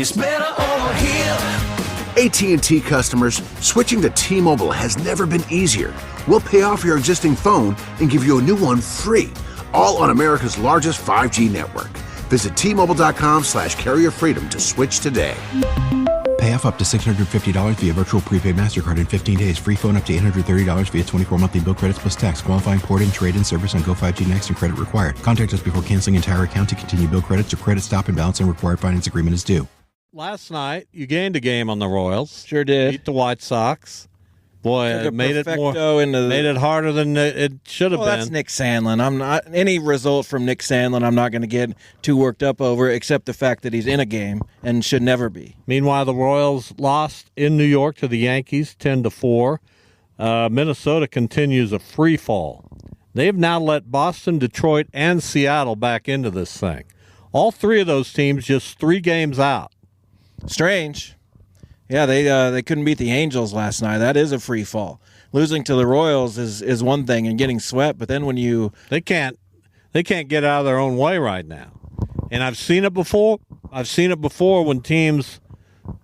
It's better over here. AT&T customers, switching to T-Mobile has never been easier. We'll pay off your existing phone and give you a new one free, all on America's largest 5G network. Visit T-Mobile.com/carrier freedom to switch today. Pay off up to $650 via virtual prepaid MasterCard in 15 days. Free phone up to $830 via 24 monthly bill credits plus tax. Qualifying port-in, trade-in service on Go 5G Next and credit required. Contact us before canceling entire account to continue bill credits or credit stop and balance and required finance agreement is due. Last night, you gained a game on the Royals. Sure did. Beat the White Sox. Boy, it made it harder than it should have been. That's Nick Sandlin. I'm not any result from Nick Sandlin. I'm not going to get too worked up over, except the fact that he's in a game and should never be. Meanwhile, the Royals lost in New York to the Yankees 10-4. Minnesota continues a free fall. They've now let Boston, Detroit, and Seattle back into this thing. All three of those teams just 3 games out. Strange. Yeah, they couldn't beat the Angels last night. That is a free fall. Losing to the Royals is one thing, and getting swept. But then when they can't get out of their own way right now. And I've seen it before. I've seen it before when teams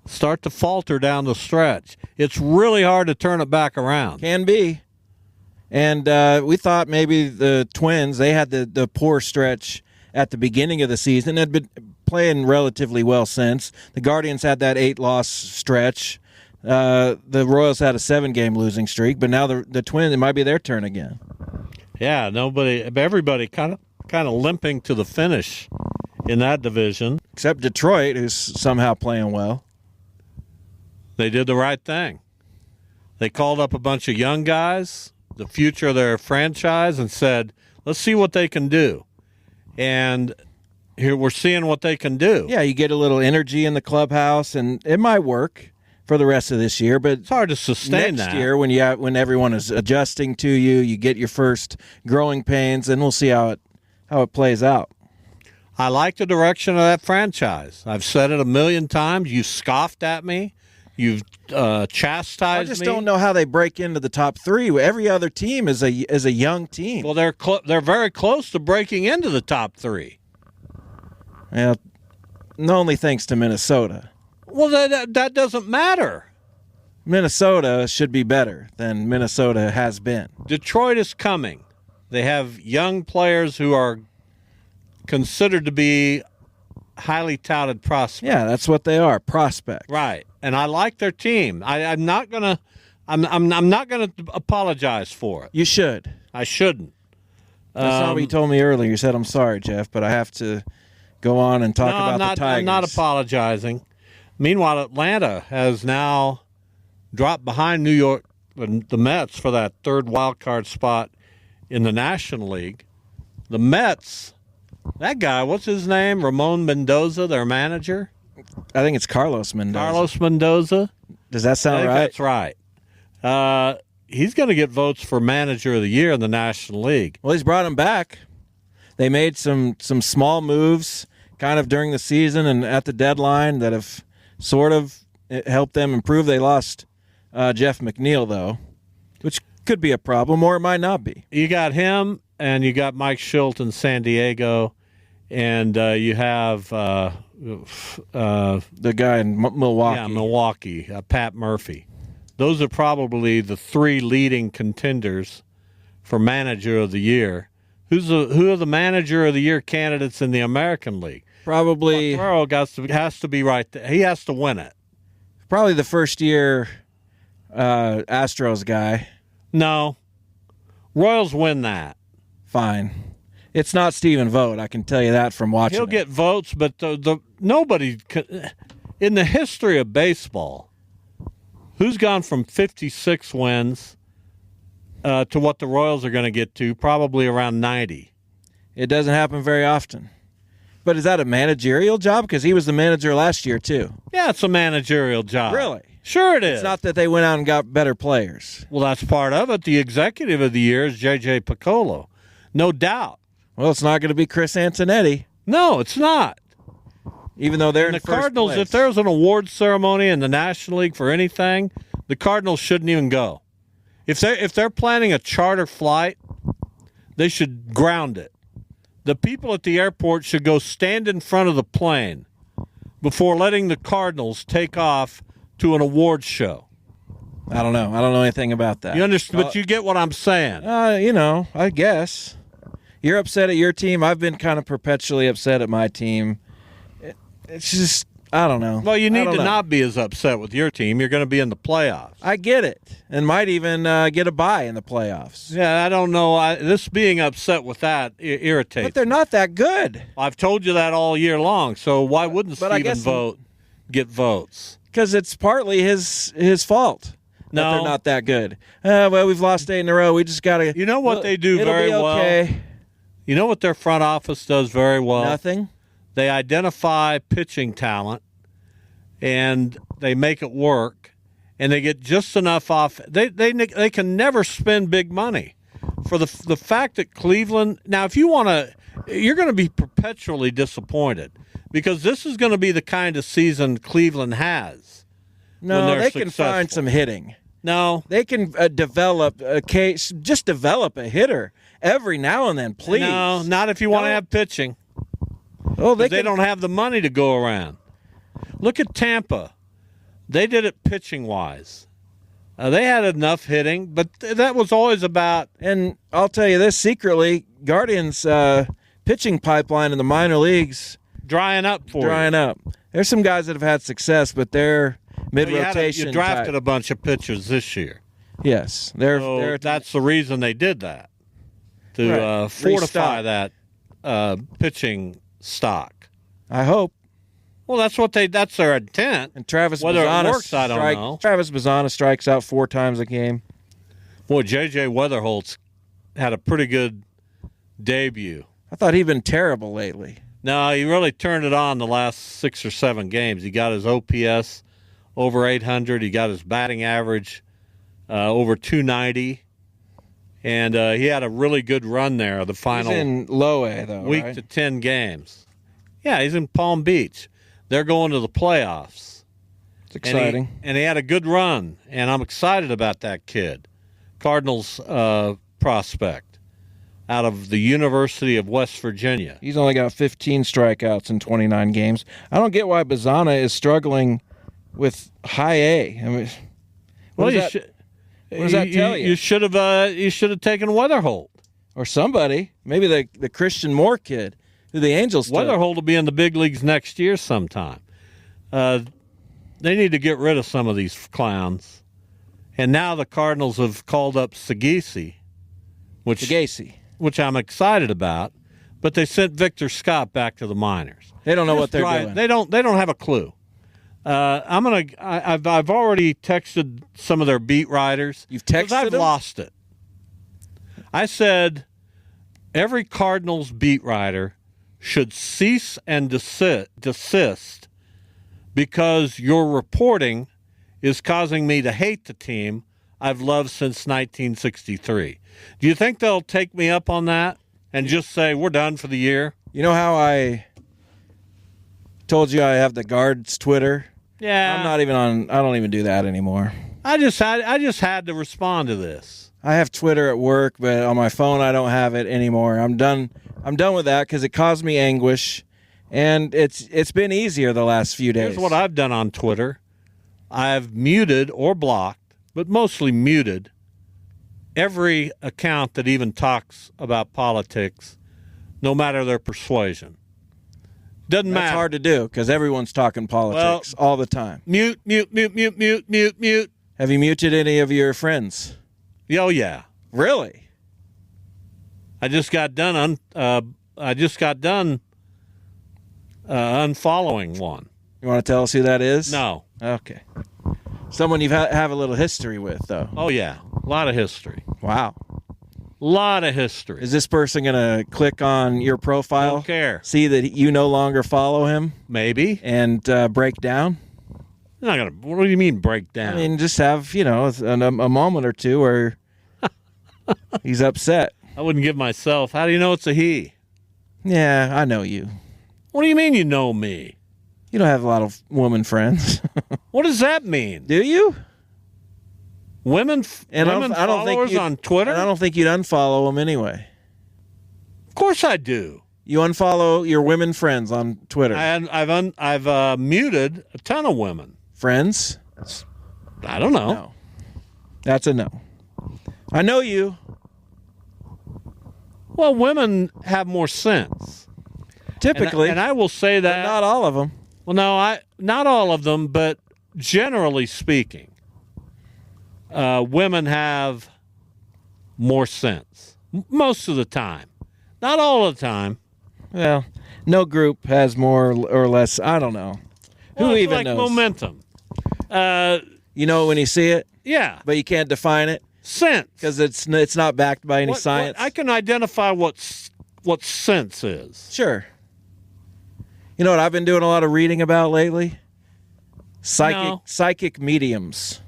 start to falter down the stretch. It's really hard to turn it back around. Can be. And we thought maybe the Twins, they had the poor stretch at the beginning of the season, had been playing relatively well since. The Guardians had that 8-loss stretch. The Royals had a 7-game losing streak, but now the Twins, it might be their turn again. Yeah, everybody kind of limping to the finish in that division. Except Detroit, who's somehow playing well. They did the right thing. They called up a bunch of young guys, the future of their franchise, and said, let's see what they can do. And here we're seeing what they can do. Yeah, you get a little energy in the clubhouse, and it might work for the rest of this year. But it's hard to sustain next year when everyone is adjusting to you, you get your first growing pains, and we'll see how it plays out. I like the direction of that franchise. I've said it a million times. You scoffed at me. You've chastised me. I just don't know how they break into the top 3. Every other team is a young team. Well, they're very close to breaking into the top 3. Well, only thanks to Minnesota. Well, that doesn't matter. Minnesota should be better than Minnesota has been. Detroit is coming. They have young players who are considered to be highly touted prospects. Yeah, that's what they are, prospects. Right, and I like their team. I'm not gonna apologize for it. You should. I shouldn't. That's not what you told me earlier. You said, I'm sorry, Jeff, but I have to go on and talk about the Tigers. I'm not apologizing. Meanwhile, Atlanta has now dropped behind New York, the Mets, for that third wild card spot in the National League. The Mets, that guy, what's his name? Ramon Mendoza, their manager? I think it's Carlos Mendoza. Carlos Mendoza? Does that sound right? That's right. He's going to get votes for Manager of the Year in the National League. Well, he's brought him back. They made some small moves kind of during the season and at the deadline that have sort of helped them improve. They lost Jeff McNeil, though, which could be a problem, or it might not be. You got him, and you got Mike Schilt in San Diego, and you have the guy in Milwaukee. Yeah, Milwaukee, Pat Murphy. Those are probably the 3 leading contenders for Manager of the Year. Who are the Manager of the Year candidates in the American League? Probably Quatraro has to be right there. He has to win it. Probably the first-year Astros guy. No. Royals win that. Fine. It's not Stephen Vogt, I can tell you that from watching He'll get votes, but nobody in the history of baseball, who's gone from 56 wins to what the Royals are going to get to, probably around 90. It doesn't happen very often. But is that a managerial job? Because he was the manager last year, too. Yeah, it's a managerial job. Really? Sure it is. It's not that they went out and got better players. Well, that's part of it. The executive of the year is J.J. Piccolo. No doubt. Well, it's not going to be Chris Antonetti. No, it's not. Even though they're in the first Cardinals, place. If there's an award ceremony in the National League for anything, the Cardinals shouldn't even go. If they're planning a charter flight, they should ground it. The people at the airport should go stand in front of the plane, before letting the Cardinals take off to an awards show. I don't know. I don't know anything about that. You understand? But you get what I'm saying. I guess. You're upset at your team. I've been kind of perpetually upset at my team. It's just, I don't know. Well, you need to not be as upset with your team. You're going to be in the playoffs. I get it. And might even get a bye in the playoffs. Yeah, I don't know. This being upset with that irritates. But they're not that good. I've told you that all year long. So why wouldn't Stephen get votes? Because it's partly his fault. No, that they're not that good. Well, we've lost 8 in a row. We just got to. You know what they do very well? You know what their front office does very well? Nothing. They identify pitching talent, and they make it work, and they get just enough off. They can never spend big money. For the fact that Cleveland now, if you want to, you're going to be perpetually disappointed because this is going to be the kind of season Cleveland has. No, they can find some hitting. No, they can develop a case. Just develop a hitter every now and then, please. No, not if you want to have pitching. Oh, they don't have the money to go around. Look at Tampa. They did it pitching wise. They had enough hitting, but that was always about. And I'll tell you this secretly: Guardians' pitching pipeline in the minor leagues drying up. There's some guys that have had success, but they're mid-rotation. You drafted a bunch of pitchers this year. Yes, that's the reason they did that, to fortify that pitching stock. I hope. Well, that's their intent. And Travis whether Bazzana it works, I don't know. Travis Bazzana strikes out 4 times a game. Boy, J.J. Weatherholt's had a pretty good debut. I thought he'd been terrible lately. No, he really turned it on the last 6 or 7 games. He got his OPS over 800. He got his batting average over 290. And he had a really good run there, the final he's in low A, though, week right? to 10 games. Yeah, he's in Palm Beach. They're going to the playoffs. It's exciting. And he had a good run, and I'm excited about that kid. Cardinals prospect out of the University of West Virginia. He's only got 15 strikeouts in 29 games. I don't get why Bazzana is struggling with high A. I mean, what does that tell you? You should have taken Weatherholt or somebody. Maybe the Christian Moore kid who the Angels took. Weatherholt will be in the big leagues next year sometime. They need to get rid of some of these clowns. And now the Cardinals have called up Sagasi, which I'm excited about. But they sent Victor Scott back to the minors. They don't know what they're doing. They don't have a clue. I've already texted some of their beat writers. You've texted I've them? lost it. I said every Cardinals beat writer should cease and desist because your reporting is causing me to hate the team I've loved since 1963. Do you think they'll take me up on that and just say we're done for the year? You know how I told you I have the Guards Twitter? Yeah. I don't even do that anymore. I just had to respond to this. I have Twitter at work, but on my phone I don't have it anymore. I'm done with that because it caused me anguish, and it's been easier the last few days. Here's what I've done on Twitter. I've muted or blocked, but mostly muted, every account that even talks about politics, no matter their persuasion. Doesn't matter. That's hard to do because everyone's talking politics all the time. Mute. Have you muted any of your friends? Oh, yeah. Really? I just got done unfollowing one. You want to tell us who that is? No. Okay. Someone you have a little history with, though. Oh, yeah. A lot of history. Wow. Lot of history. Is this person going to click on your profile? Don't care. See that you no longer follow him? Maybe. And break down? Not gonna. What do you mean break down? I mean, just have, a moment or two where he's upset. I wouldn't give myself. How do you know it's a he? Yeah, I know you. What do you mean you know me? You don't have a lot of woman friends. What does that mean? Do you? Women followers on Twitter? And I don't think you'd unfollow them anyway. Of course I do. You unfollow your women friends on Twitter. And I've muted a ton of women. Friends? I don't know. No. That's a no. I know you. Well, women have more sense. Typically. And I will say but that. not all of them. Well, no, not all of them, but generally speaking, women have more sense most of the time. Not all the time. Well, no group has more or less. I don't know. Well, Who it's even like knows? momentum. You know it when you see it, Yeah, but you can't define it sense. because it's not backed by any science. I can identify what sense is. Sure. You know what I've been doing a lot of reading about lately? Psychic mediums.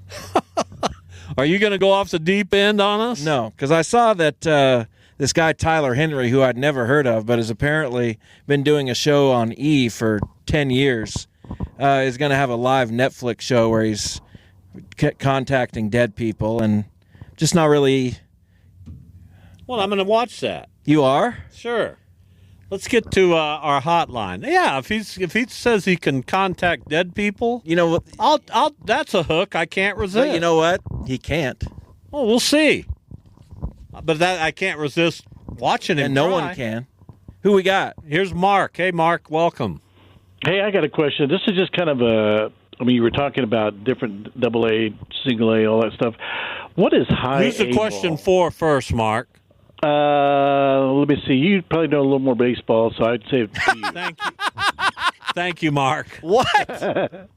Are you going to go off the deep end on us? No, because I saw that this guy Tyler Henry, who I'd never heard of, but has apparently been doing a show on E for 10 years, is going to have a live Netflix show where he's contacting dead people and just not really. Well, I'm going to watch that. You are? Sure. Let's get to our hotline. Yeah, if he says he can contact dead people, You know what? I'll. That's a hook I can't resist. But you know what? He can't. Well, we'll see. But that I can't resist watching him. And no try. one can. Who we got? Here's Mark. Hey, Mark, welcome. Hey, I got a question. This is just kind of a. I mean, you were talking about different AA, single A, all that stuff. What is high Who's the A question ball? for first, Mark? Let me see. You probably know a little more baseball, so I'd say it's to you. Thank you. Thank you, Mark. What?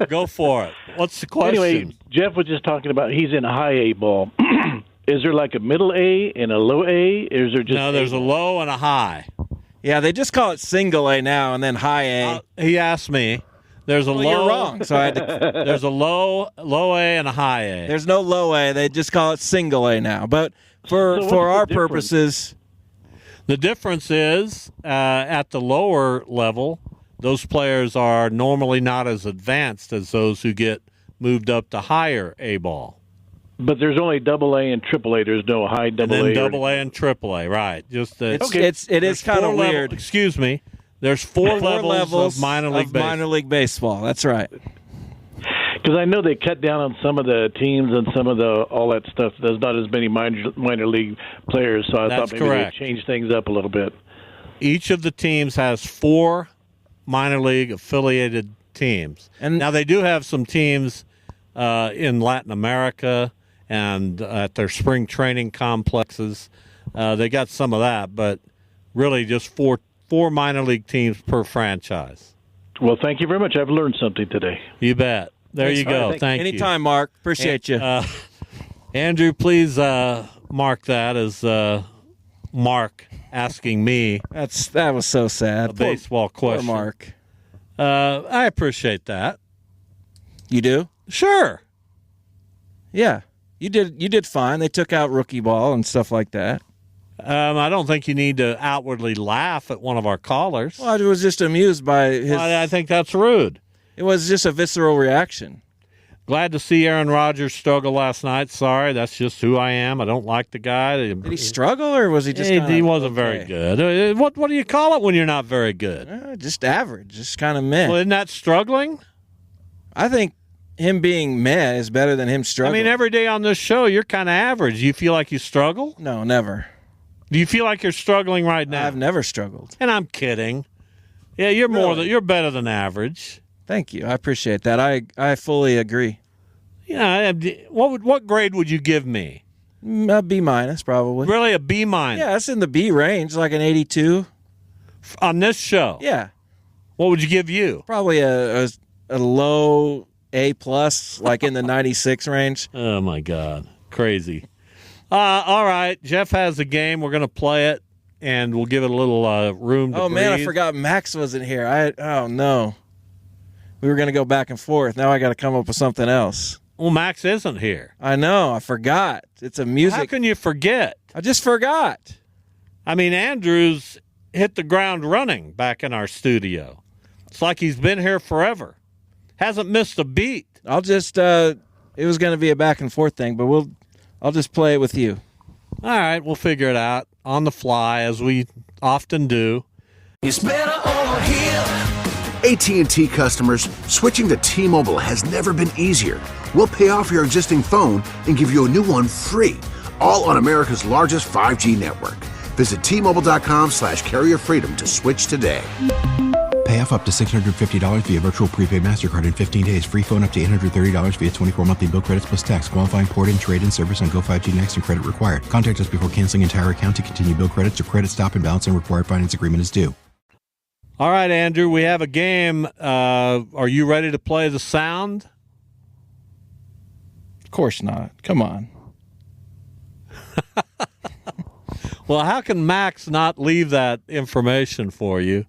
Go for it. What's the question? Anyway, Jeff was just talking about he's in high A ball. Is there like a middle A and a low A? Or is there just No, there's a low and a high. Yeah, they just call it single A now and then high A. He asked me. There's a well, low. you're wrong. So I had to, There's a low A and a high A. there's no low A. They just call it single A now. But for So what's for the our difference? purposes, The difference is at the lower level, those players are normally not as advanced as those who get moved up to higher A ball. But there's only double A and triple A. There's no high And double then A. double A and triple A, right? Just the, it's Okay. it is there's kind of four level- weird. Excuse me. There's four levels of minor league baseball. minor league baseball. That's right. Because I know they cut down on some of the teams and some of the all that stuff. There's not as many minor league players, so I That's thought maybe correct. they'd change things up a little bit. Each of the teams has 4 minor league affiliated teams. And- now they do have some teams in Latin America and at their spring training complexes. They got some of that, but really just four minor league teams per franchise. Well, thank you very much. I've learned something today. You bet. There Thanks, you Mark. go. Thank you. Anytime, Mark. Appreciate you. Andrew, please mark that as Mark asking me That was so sad. a baseball Poor question. Mark. I appreciate that. You do? Sure. Yeah. You did fine. They took out rookie ball and stuff like that. I don't think you need to outwardly laugh at one of our callers. Well, I was just amused by his. I think that's rude. It was just a visceral reaction. Glad to see Aaron Rodgers struggle last night. Sorry, that's just who I am. I don't like the guy. Did he struggle, or was he just? He wasn't very good. What do you call it when you're not very good? Just average. Just kind of meh. Well, isn't that struggling? I think him being meh is better than him I struggling. mean, every day on this show, you're kind of average. You feel like you struggle? No, never. Do you feel like you're struggling right now? I've never struggled. And I'm kidding. Yeah, you're more Really? than you're better than average. Thank you. I appreciate that. I fully agree. Yeah. What grade would you give me? A B minus probably. Really, a B minus Yeah, it's in the B range, like an 82. on this show? Yeah, What would you give you? probably a low A plus, like in the 96 range. Oh my God, crazy. All right, Jeff has a game. We're going to play it, and we'll give it a little room to Oh man, I breathe. forgot Max wasn't here. Oh no, we were gonna go back and forth. Now I got to come up with something else. Well, Max isn't here. I know. I forgot. It's a How music. can you forget? I just forgot. I mean, Andrew's hit the ground running back in our studio. It's like he's been here forever. Hasn't missed a beat. I'll just. It was gonna be a back and forth thing, but I'll just play it with you. All right, we'll figure it out. on the fly, as we often do. It's better over here. AT&T customers, switching to T-Mobile has never been easier. We'll pay off your existing phone and give you a new one free, all on America's largest 5G network. Visit T-Mobile.com/carrier freedom to switch today. Pay off up to $650 via virtual prepaid MasterCard in 15 days. Free phone up to $830 via 24 monthly bill credits plus tax. Qualifying port-in, trade-in service on Go 5G Next and credit required. Contact us before canceling entire account to continue bill credits or credit stop and balance and required finance agreement is due. All right, Andrew, we have a game. Are you ready to play the sound? Of course not. Come on. Well, how can Max not leave that information for you?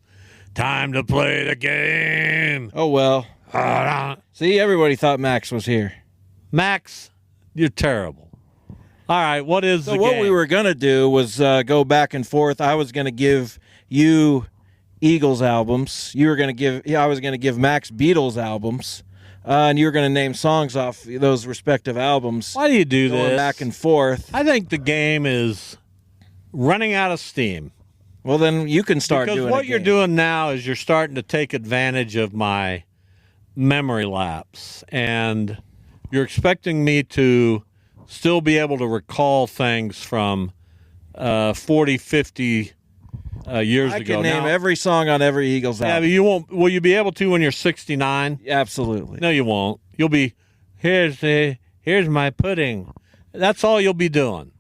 Time to play the game. Oh, well. See, everybody thought Max was here. Max, you're terrible. All right, what is the game? So what we were going to do was go back and forth. I was going to give you Eagles albums. I was going to give Max Beatles albums. And you were going to name songs off those respective albums. Why do you do going this? Back and forth. I think the game is running out of steam. Well, then you can start because doing what a you're game. doing now is you're starting to take advantage of my memory lapse, and you're expecting me to still be able to recall things from 40, 50 years I ago. can name Now, every song on every Eagles yeah, album. but you won't. Will you be able to when you're 69? Absolutely. No, you won't. You'll be here's my pudding. That's all you'll be doing.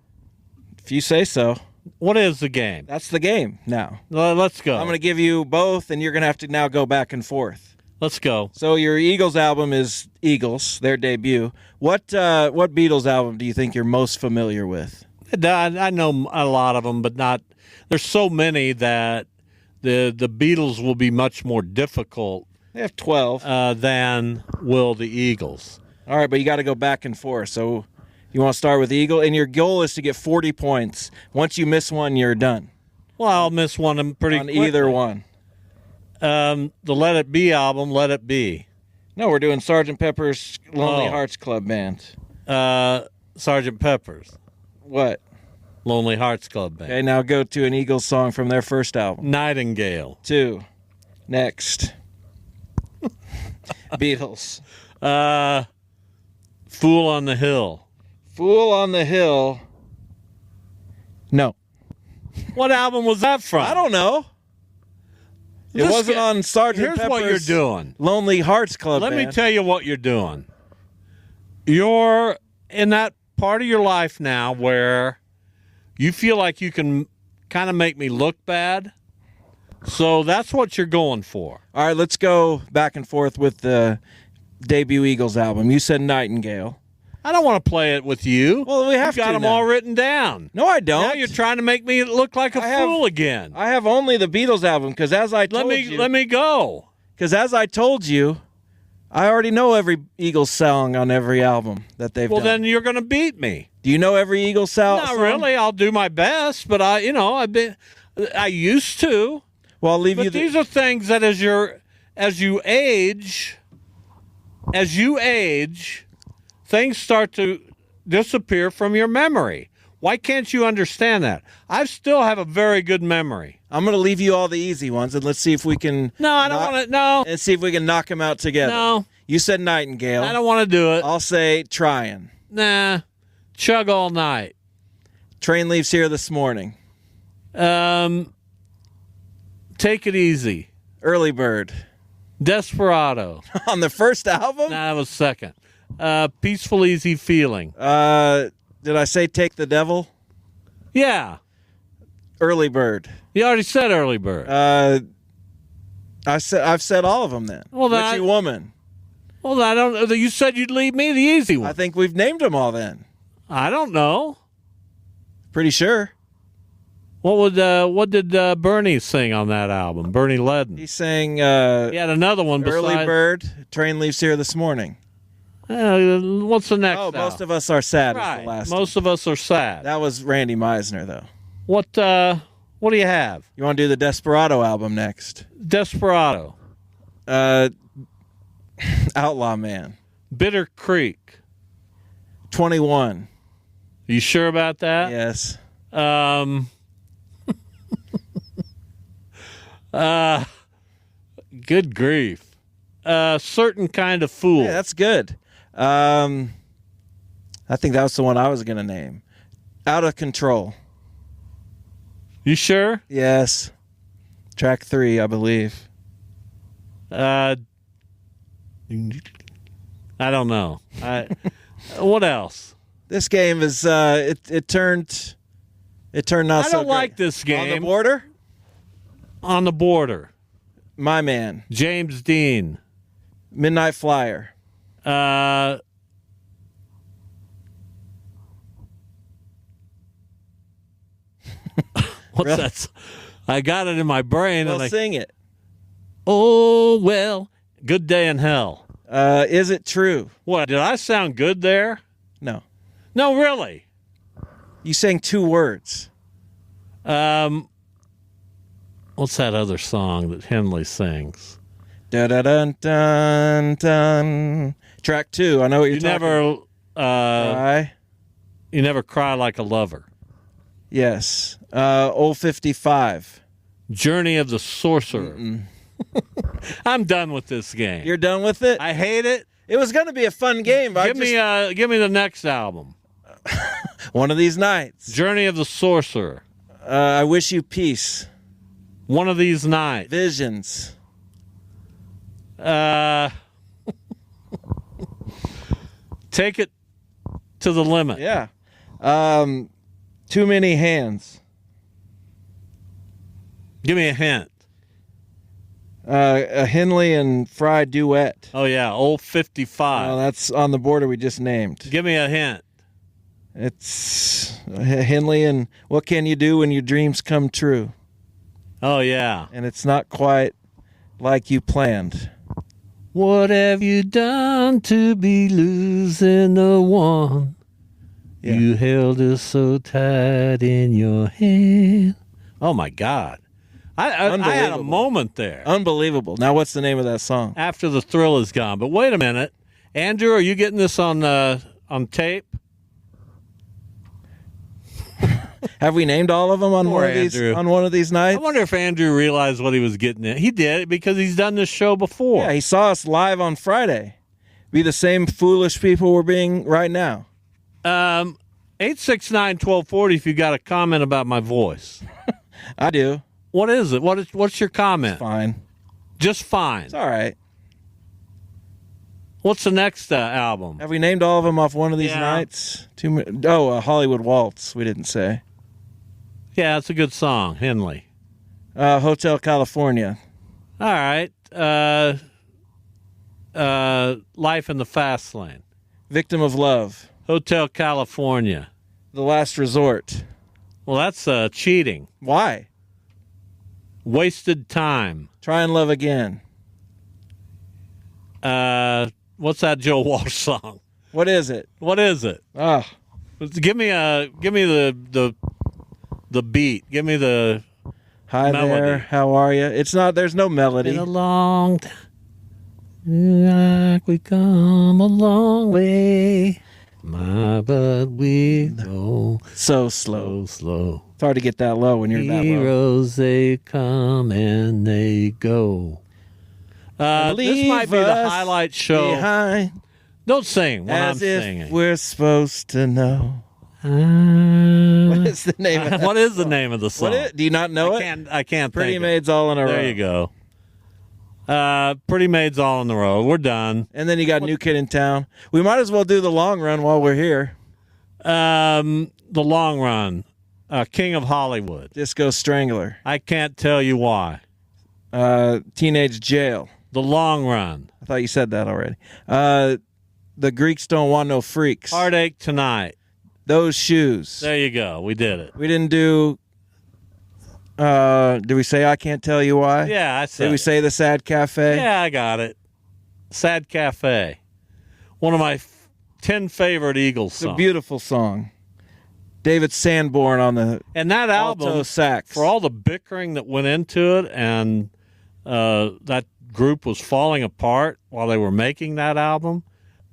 If you say so. What is the game? That's the game now. Let's go. I'm going to give you both, and you're going to have to now go back and forth. Let's go. So your Eagles album is Eagles, their debut. What Beatles album do you think you're most familiar with? I know a lot of them, but not. There's so many that the Beatles will be much more difficult. They have 12. Than will the Eagles. All right, but you got to go back and forth. So you want to start with the Eagle, and your goal is to get 40 points. Once you miss one, you're done. Well, I'll miss one pretty on quickly. either one. The Let It Be album, Let It Be. No, we're doing Sgt. Pepper's Lonely Oh. Hearts Club Band. Sgt. Pepper's What? Lonely Hearts Club Band. Okay, now go to an Eagles song from their first album. Nightingale. 2. Next. Beatles. Fool on the Hill. Fool on the Hill. No. What album was that from? I don't know. It This wasn't guy- on Sgt. Here's Pepper's what you're doing. Lonely Hearts Club Let Band. me tell you what you're doing. You're in that part of your life now where you feel like you can kind of make me look bad. So that's what you're going for. All right, let's go back and forth with the debut Eagles album. You said Nightingale. I don't want to play it with you. Well, we have you got to them now. all written down. No, I don't. Now you're trying to make me look like a fool again. I have only the Beatles album because as I told Let me go. Because as I told you, I already know every Eagles song on every album that they've Well, done. then you're going to beat me. Do you know every Eagles song? Not really. I'll do my best, but I used to. Well, I'll leave you But these are things that as you age, things start to disappear from your memory. Why can't you understand that? I still have a very good memory. I'm going to leave you all the easy ones, and let's see if we can. No, I don't want to. No, Let's see if we can knock them out together. No. You said Nightingale. I don't want to do it. I'll say Trying. Nah, Chug All Night. Train Leaves Here This Morning. Take It Easy. Early Bird. Desperado. On the first album? Nah, that was second. Peaceful Easy Feeling. Did I say Take the Devil? Yeah, Early Bird. you already said Early Bird. I've said all of them then. Well, then Witchy Woman. Well, I don't. You said you'd leave me the easy one. I think we've named them all then. I don't know. Pretty sure. What did Bernie sing on that album? Bernie Ledden. He sang He had another one Early besides. Bird, Train Leaves Here This Morning. What's the next? Oh, album? Most of Us Are Sad is Right. the last Most of us are sad. one. That was Randy Meisner, though. What do you have? You want to do the Desperado album next? Desperado. Outlaw Man. Bitter Creek. 21. You sure about that? Yes. Good grief. Certain kind of fool. Yeah, that's good. I think that was the one I was going to name. Out of Control. You sure? Yes. Track 3, I believe. I don't know. What else? This game is it turned not I so don't like great. this game. On the border? On the border. My man. James Dean. Midnight Flyer. What's that? I got it in my brain. Well, and sing it. Oh, well, Good Day in Hell. Is it true? What, did I sound good there? No. No, really. You sang 2 words. What's that other song that Henley sings? Da da dun dun dun. Track 2. I know what you're You talking never, about. you never cry like a lover. Yes. Old 55. Journey of the Sorcerer. I'm done with this game. You're done with it? I hate it. It was going to be a fun game. But Give me the next album. One of these nights. Journey of the Sorcerer. I Wish You Peace. One of these nights. Visions. Take it to the limit. Yeah. Too Many Hands. Give me a hint. A Henley and Fry duet. Oh yeah, old 55. That's on the border we just named. Give me a hint. It's Henley and What Can You Do When Your Dreams Come True? Oh yeah. And it's not quite like you planned. What have you done to be losing the one Yeah. you held us so tight in your hand? Oh my God. I had a Unbelievable. moment there Unbelievable. Now, what's the name of that song? after the thrill is gone. But wait a minute. Andrew, are you getting this on tape? Have we named all of them on Poor one of these Andrew. on one of these I nights? wonder if Andrew realized what he was getting at. He did because he's done this show before. Yeah, he saw us live on Friday. Be the same foolish people we're being right now. 869-1240 if you got a comment about my voice. I do. What is it? What's your comment? Fine. Just fine. It's all right. What's the next album? Have we named all of them off one of these Yeah. nights? Hollywood Waltz. We didn't say. Yeah, it's a good song, Henley. Hotel California. All right. Life in the Fast Lane. Victim of Love. Hotel California. The Last Resort. Well, that's cheating. Why? Wasted Time. Try and Love Again. What's that Joe Walsh song? What is it? What is it? Oh, Give me the beat. Give me the hi Melody. there. How are you? It's not. There's no melody. Been a long time. Like we come a long way. But we go So slow. slow. It's hard to get that low when you're that low. Heroes, they come and they go. This might be Leave the us highlight show. behind, Don't sing when as I'm if singing. we're supposed to know. What is the name of that? What is the name of the song? Do you not know I it? can't Pretty think Maids All in a Row. There you go. Pretty Maids All in the Row. We're done. And then you got New Kid in Town. We might as well do the long run while we're here. The Long Run. King of Hollywood. Disco Strangler. I can't tell you why. Teenage Jail. The Long Run. I thought you said that already. The Greeks Don't Want No Freaks. Heartache Tonight. Those Shoes. There you go. We did it. We didn't do. Did we say I Can't Tell You Why? Yeah, I said Did we it. say The Sad Cafe? Yeah, I got it. Sad Cafe. One of my 10 favorite Eagles It's a songs. beautiful song. David Sanborn on the And that album, alto sax. for all the bickering that went into it, and that group was falling apart while they were making that album,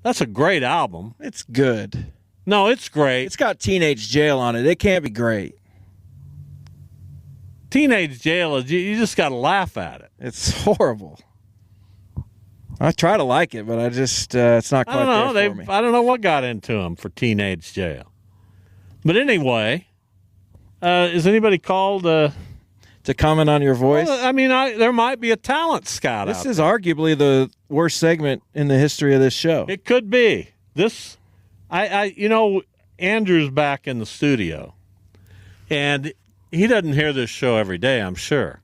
that's a great album. It's good. No, it's great. It's got Teenage Jail on it. It can't be great. Teenage Jail, you just got to laugh at it. It's horrible. I try to like it, but I just it's not I quite don't know. there for me. I don't know what got into him for Teenage Jail. But anyway, is anybody called? To comment on your voice, Well, I mean, there might be a talent scout this out is arguably the worst segment in the history of this show. there. It could be. This, Andrew's back in the studio, and he doesn't hear this show every day, I'm sure.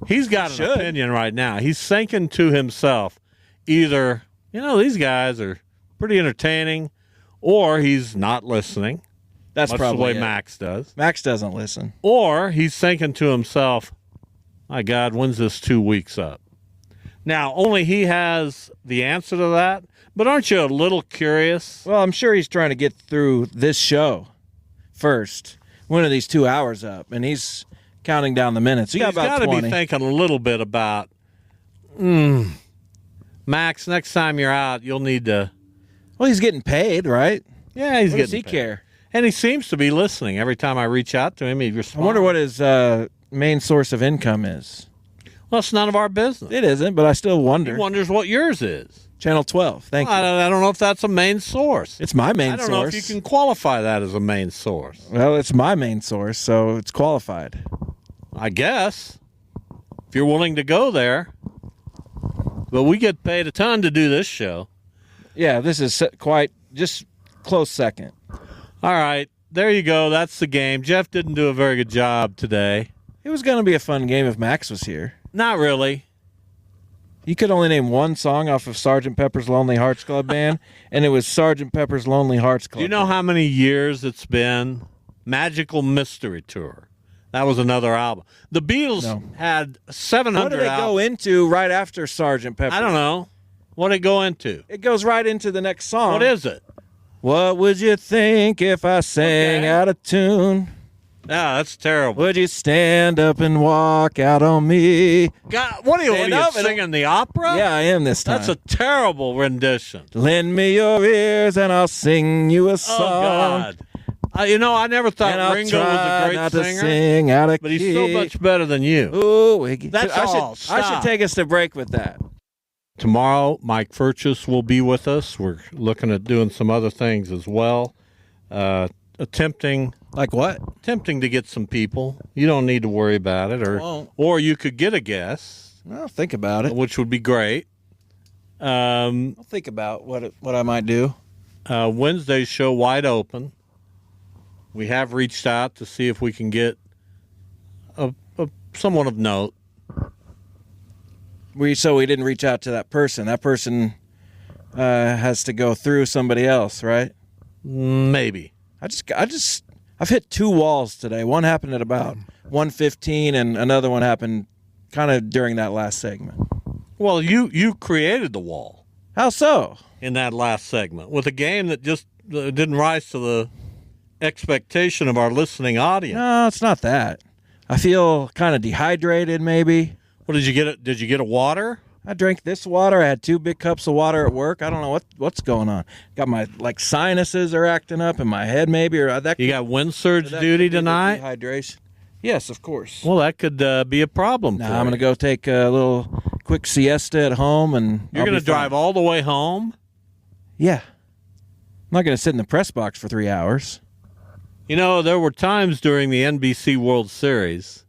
He's got an opinion right now. He's thinking to himself, either, these guys are pretty entertaining, or he's not listening. That's much probably the way it. Max does. Max doesn't listen. Or he's thinking to himself, my God, when's this 2 weeks up? Now, only he has the answer to that, but aren't you a little curious? Well, I'm sure he's trying to get through this show first. When are these 2 hours up? And he's counting down the minutes. He's got got about to 20. be thinking a little bit about, Max, next time you're out, you'll need to. Well, he's getting paid, right? Yeah, he's What getting does he paid. care? And he seems to be listening. Every time I reach out to him, he I responds. wonder what his main source of income is. Well, it's none of our business. It isn't, but I still He wonder. wonders what yours is. Channel 12. Thank you. I don't know if that's a main source. It's my main I don't source. know if you can qualify that as a main source. Well, it's my main source, so it's qualified. I guess, if you're willing to go there. But we get paid a ton to do this show. Yeah, this is quite just close second. All right, there you go. That's the game. Jeff didn't do a very good job today. It was going to be a fun game if Max was here. Not really. You could only name one song off of Sgt. Pepper's Lonely Hearts Club Band, and it was Sgt. Pepper's Lonely Hearts Club Do you know how many years it's been? Magical Mystery Tour. That was another album. The Beatles had 700 What did it go albums. into right after Sgt. Pepper? I don't know. What did it go into? It goes right into the next song. What is it? What would you think if I sang Okay. out of tune? Yeah, that's terrible. Would you stand up and walk out on me? God, what are you Stand up and- singing the opera? Yeah, I am this time. That's a terrible rendition. Lend me your ears and I'll sing you a Oh, song. God. I never thought And I'll Ringo was try a great not to singer, sing out of but he's key. so much better than you. Ooh, That's all. I Stop. should take us to break with that. Tomorrow, Mike Furchess will be with us. We're looking at doing some other things as well. Attempting Like what? to get some people. You don't need to worry about it, won't. or you could get a guest, Well, think about it. which would be great. I'll think about what I might do. Wednesday's show wide open. We have reached out to see if we can get someone of note. So we didn't reach out to that person. That person has to go through somebody else, right? Maybe. I've hit 2 walls today. One happened at about 1:15, and another one happened kind of during that last segment. Well, you created the wall How so? in that last segment with a game that just didn't rise to the expectation of our listening audience. No, it's not that. I feel kind of dehydrated, maybe. What did you get? Did you get a water? I drank this water. I had 2 big cups of water at work. I don't know what's going on. Got my sinuses are acting up in my head, maybe, or that. You got wind surge that duty could be the tonight? Dehydration. Yes, of course. Well, that could be a problem for Now I'm you. going to go take a little quick siesta at home, and You're going to drive all the way home? Yeah. I'm not going to sit in the press box for 3 hours. You know, there were times during the NBC World Series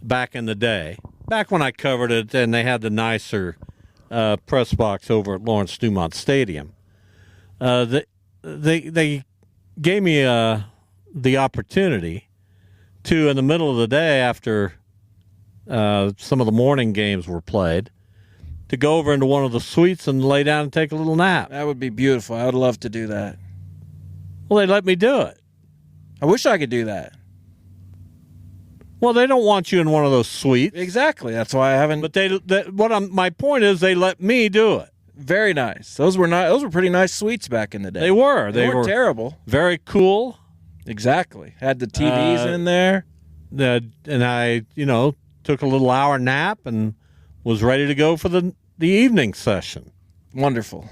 back in the day, back when I covered it and they had the nicer press box over at Lawrence Dumont Stadium. They gave me the opportunity to, in the middle of the day after some of the morning games were played, to go over into one of the suites and lay down and take a little nap. That would be beautiful. I would love to do that. Well, they let me do it. I wish I could do that. Well, they don't want you in one of those suites. Exactly. That's why I haven't. But my point is, they let me do it. Very nice. Those were pretty nice suites back in the day. They were. They were weren't terrible. Very cool. Exactly. Had the TVs in there. And I, took a little hour nap and was ready to go for the evening session. Wonderful.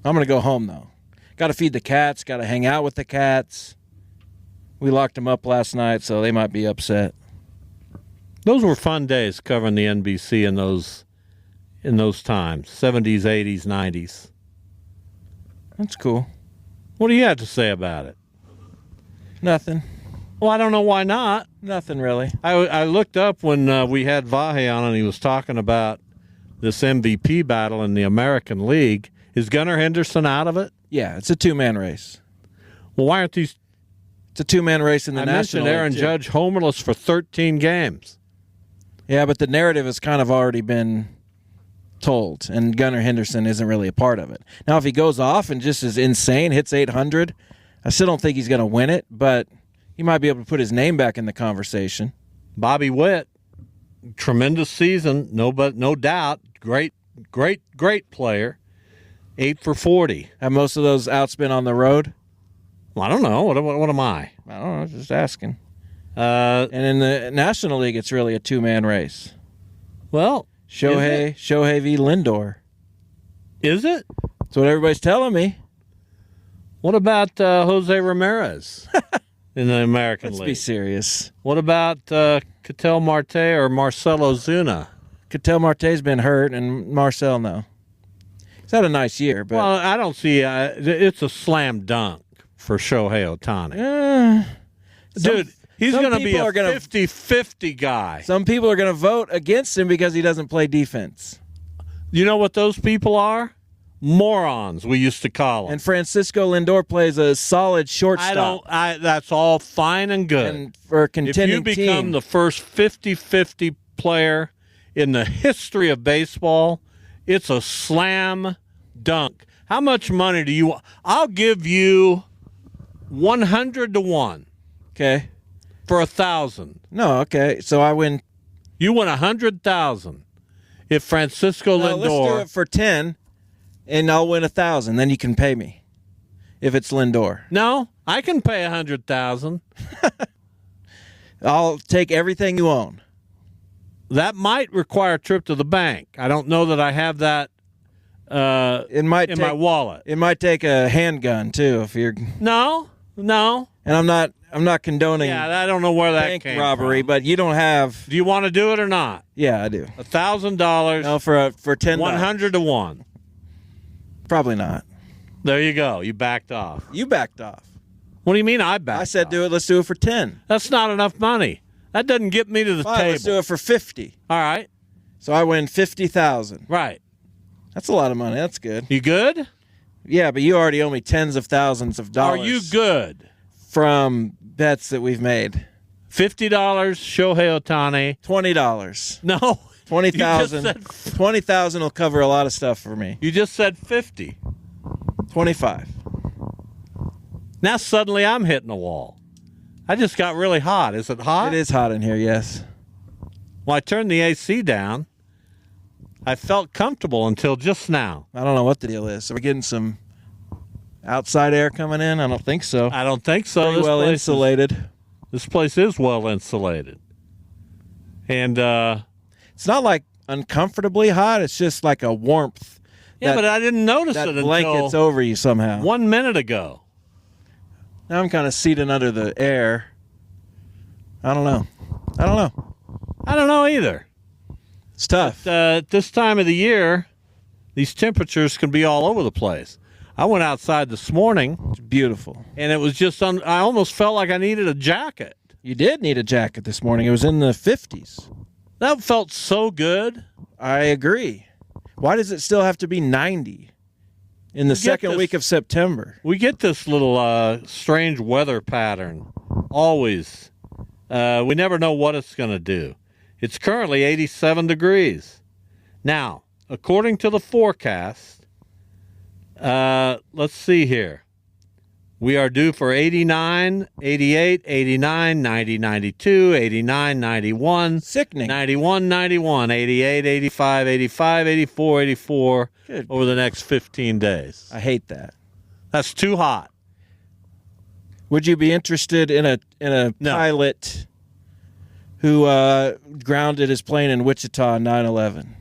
I'm going to go home, though. Got to feed the cats. Got to hang out with the cats. We locked them up last night, so they might be upset. Those were fun days covering the NBC in those times, 70s, 80s, 90s. That's cool. What do you have to say about it? Nothing. Well, I don't know why not. Nothing really. I looked up when we had Vahe on and he was talking about this MVP battle in the American League. Is Gunnar Henderson out of it? Yeah, it's a two-man race. Well, why aren't these... It's a two-man race in the I National mentioned Aaron League, too. Judge homerless for 13 games. Yeah, but the narrative has kind of already been told, and Gunnar Henderson isn't really a part of it. Now, if he goes off and just is insane, hits 800, I still don't think he's going to win it, but he might be able to put his name back in the conversation. Bobby Witt, tremendous season, no doubt. Great player. 8 for 40. Have most of those outs been on the road? Well, I don't know. What am I? I don't know, just asking. Uh, And in the National League, it's really a two-man race. well, Shohei v. Lindor. is it? That's what everybody's telling me. What about Jose Ramirez in the American Let's League? be serious. What about Ketel Marte or Marcelo Zuna? Ketel Marte's been hurt, and Marcel, no. He's had a nice year, but Well, I don't see. It's a slam dunk for Shohei Ohtani. Dude, he's some going to be people a are gonna- 50-50 guy. some people are going to vote against him because he doesn't play defense. You know what those people are? Morons, we used to call them. And Francisco Lindor plays a solid shortstop. That's all fine and good. And for a If contending you become team, the first 50-50 player in the history of baseball, it's a slam dunk. How much money do you want? I'll give you 100 to 1 okay. for 1,000. No, okay. So I win. You win 100,000 if Francisco No, let's do Lindor. it for 10, and I'll win 1,000. Then you can pay me if it's Lindor. No, I can pay 100,000. I'll take everything you own. That might require a trip to the bank. I don't know that I have that It might in take, my wallet. It might take a handgun too if you're. No. And I'm not condoning Yeah, I don't know where that bank came robbery, from. but you don't have. Do you want to do it or not? Yeah, I do. $1,000, No, for 10. 100 to 1. Probably not. There you go. You backed off. You backed off. What do you mean I backed I said off? do it. Let's do it for 10. That's not enough money. That doesn't get me to the Fine, table. let's do it for 50. All right. So I win 50,000. Right. That's a lot of money. That's good. You good? Yeah, but you already owe me tens of thousands of dollars. Are you good? From bets that we've made? $50, Shohei Ohtani. $20. No. 20,000. You just said, 20,000 will cover a lot of stuff for me. you just said 50. 25. Now suddenly I'm hitting a wall. I just got really hot. Is it hot? It is hot in here, yes. Well, I turned the AC down. I felt comfortable until just now. I don't know what the deal is. Are we getting some outside air coming in? I don't think so. I don't think so. Pretty well insulated. This place is well insulated. And It's not like uncomfortably hot. It's just like a warmth. yeah, but I didn't notice that it blanket's until over you somehow. 1 minute ago. Now I'm kind of seated under the air. I don't know. I don't know either. It's tough. At this time of the year, these temperatures can be all over the place. I went outside this morning, It's beautiful. and it was just I almost felt like I needed a jacket. You did need a jacket this morning. It was in the 50s. That felt so good. I agree. Why does it still have to be 90 in the second this- week of September? We get this little strange weather pattern always. We never know what it's going to do. It's currently 87 degrees. Now, according to the forecast, let's see here. We are due for 89, 88, 89, 90, 92, 89, 91, Sickening. 91, 91, 88, 85, 85, 84, 84 Good. over the next 15 days. I hate that. That's too hot. Would you be interested in a No. pilot who grounded his plane in Wichita on 9/11?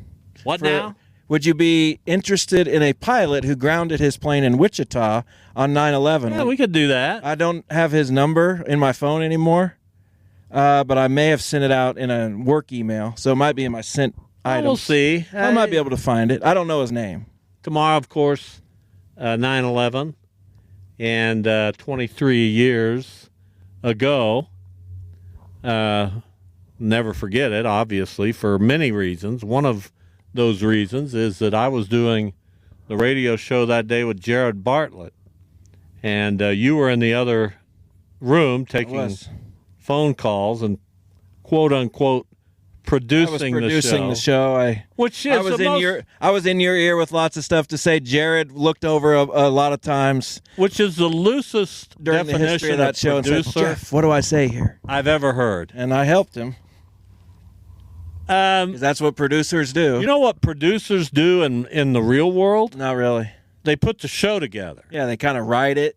What now? Would you be interested in a pilot who grounded his plane in Wichita on 9/11? Yeah, we could do that. I don't have his number in my phone anymore, but I may have sent it out in a work email, so it might be in my sent items. We'll see. I might be able to find it. I don't know his name. Tomorrow, of course, 9/11, and 23 years ago. Never forget it, obviously, for many reasons. One of those reasons is that I was doing the radio show that day with Jared Bartlett, and you were in the other room taking phone calls and quote-unquote producing the show. I was in your ear with lots of stuff to say. Jared looked over a lot of times, which is the loosest during the history of that show, and said, "Jeff, what do I say here?" I've ever heard, and I helped him. 'Cause that's what producers do. You know what producers do in the real world? Not really. They put the show together. Yeah, they kind of write it,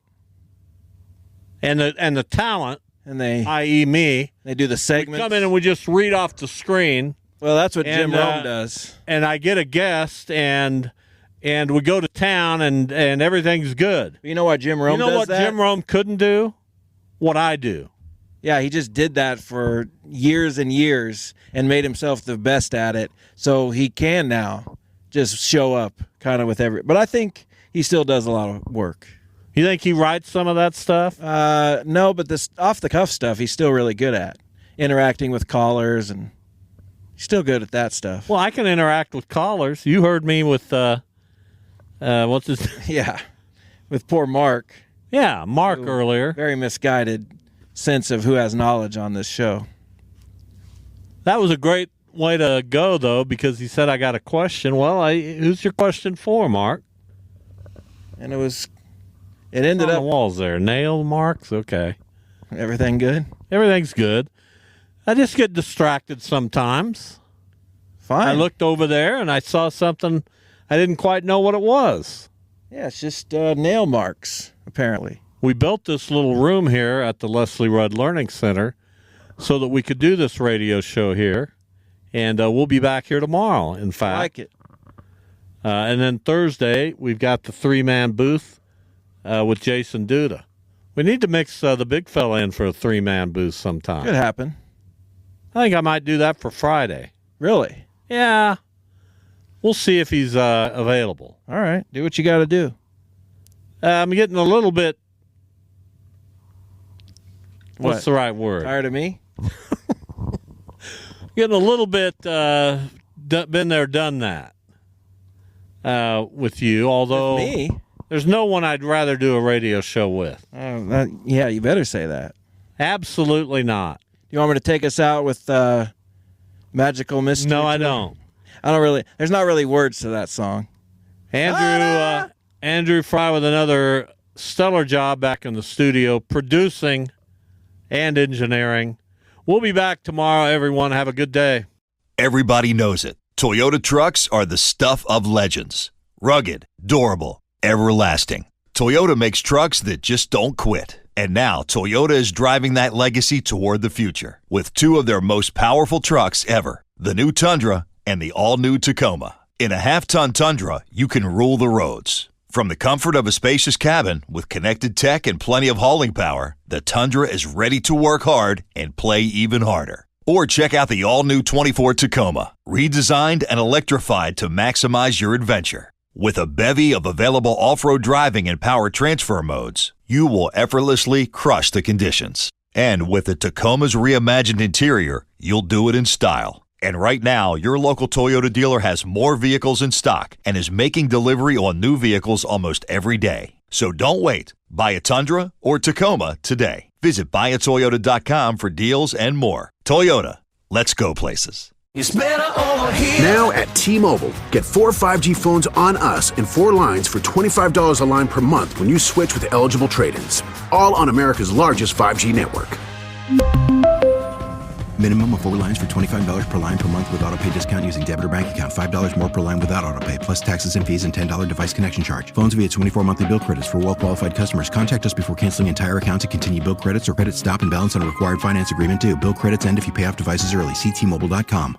and the talent. And they, i.e. me, they do the segments. We come in and we just read off the screen. Well, that's what Jim Rome does. And I get a guest, and we go to town, and everything's good. You know why Jim Rome does that? You know what Jim Rome couldn't do? What I do. Yeah, he just did that for years and years and made himself the best at it. So he can now just show up kind of with But I think he still does a lot of work. You think he writes some of that stuff? No, but this off-the-cuff stuff he's still really good at. Interacting with callers, and he's still good at that stuff. Well, I can interact with callers. You heard me with, what's his Yeah, with poor Mark. Yeah, Mark earlier. Very misguided sense of who has knowledge on this show. That was a great way to go, though, because he said, I got a question. Well, who's your question for, Mark? And it ended on up the walls there. Nail marks? Okay. Everything good? Everything's good. I just get distracted sometimes. Fine. I looked over there and I saw something. I didn't quite know what it was. Yeah, it's just nail marks, apparently. We built this little room here at the Leslie Rudd Learning Center so that we could do this radio show here. And we'll be back here tomorrow, in fact. I like it. And then Thursday, we've got the three-man booth with Jason Duda. We need to mix the big fella in for a three-man booth sometime. Could happen. I think I might do that for Friday. Really? Yeah. We'll see if he's available. All right. Do what you got to do. I'm getting a little bit... What's the right word? Tired of me? Getting a little bit been there, done that with you, although... With me? There's no one I'd rather do a radio show with. Yeah, you better say that. Absolutely not. You want me to take us out with Magical Mystery? No, I don't. I don't really. There's not really words to that song. Andrew Fry with another stellar job back in the studio, producing and engineering. We'll be back tomorrow, everyone. Have a good day. Everybody knows it. Toyota trucks are the stuff of legends. Rugged, durable, everlasting. Toyota makes trucks that just don't quit. And now Toyota is driving that legacy toward the future with two of their most powerful trucks ever, the new Tundra and the all-new Tacoma. In a half-ton Tundra, you can rule the roads. From the comfort of a spacious cabin with connected tech and plenty of hauling power, the Tundra is ready to work hard and play even harder. Or check out the all-new 24 Tacoma, redesigned and electrified to maximize your adventure. With a bevy of available off-road driving and power transfer modes, you will effortlessly crush the conditions. And with the Tacoma's reimagined interior, you'll do it in style. And right now, your local Toyota dealer has more vehicles in stock and is making delivery on new vehicles almost every day. So don't wait. Buy a Tundra or Tacoma today. Visit buyatoyota.com for deals and more. Toyota, let's go places. It's better over here. Now at T-Mobile, get 4 5G phones on us and 4 lines for $25 a line per month when you switch with eligible trade-ins. All on America's largest 5G network. Minimum of 4 lines for $25 per line per month with autopay discount using debit or bank account. $5 more per line without autopay, plus taxes and fees and $10 device connection charge. Phones via 24 monthly bill credits for well-qualified customers. Contact us before canceling entire account to continue bill credits or credit stop and balance on a required finance agreement due. Bill credits end if you pay off devices early. See T-Mobile.com.